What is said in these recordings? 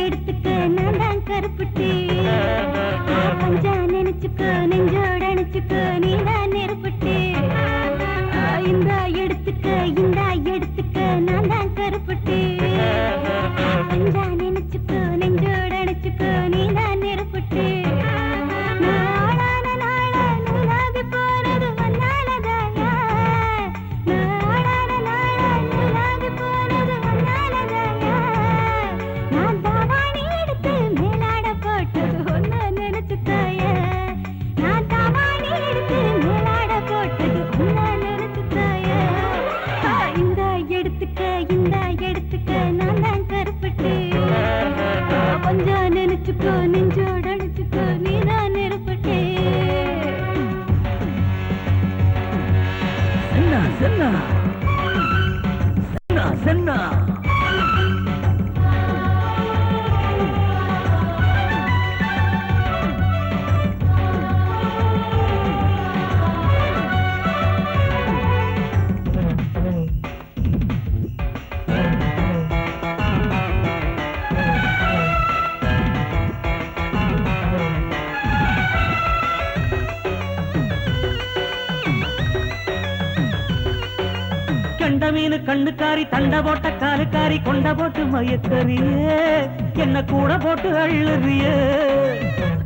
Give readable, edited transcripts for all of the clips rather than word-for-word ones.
எடுத்துக்க நான் தான் கருப்புட்டி கொஞ்சம் நினைச்சுக்கோ நெஞ்சோட அணைச்சுக்கோ நீ தான் நெருப்புட்டி இந்த எடுத்துக்க நான் தான் கருப்புட்டி கொஞ்சம் நினைச்சுக்கோ நெஞ்சோட அணைச்சுக்கோ நீ தான் நெருப்புட்டி நெஞ்சோட அணைச்சுக்கோ நீ தான் நெருப்புட்டி சென்னா சென்னா கண்டமீனு கண்ணுக்காரி தண்ட போட்ட காலுக்காரி கொண்ட போட்டு மயக்கறியே என்ன கூட போட்டு அள்ளுறியே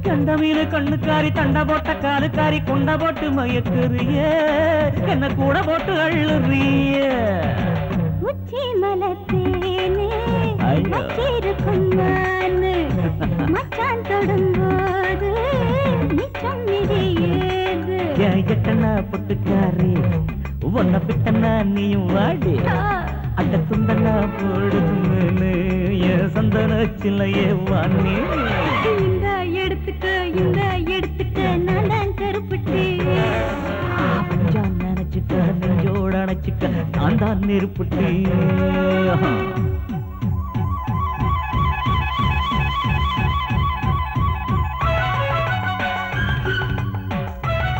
கண்டமீனு கண்ணுக்காரி தண்ட போட்ட காலுக்காரி கொண்ட போட்டு மயக்கறியே என்ன கூட போட்டு அள்ளுறியே உச்சி மலத்தேனே வச்சிருக்கும் நானு மச்சான் தொடும்போது மிச்சம் நிதியேது எட்டனா பொட்டுக்காரி உன்னை பிட்டனா நீயும் வாடி அந்த துண்டனா போடுதுன்னு என் சந்தன சிலையே வாணி இந்த எடுத்துக்க நான் தான் கருப்புட்டி நினைச்சுக்க நெஞ்சோட அணைச்சுக்க நான் தான் நெருப்புட்டி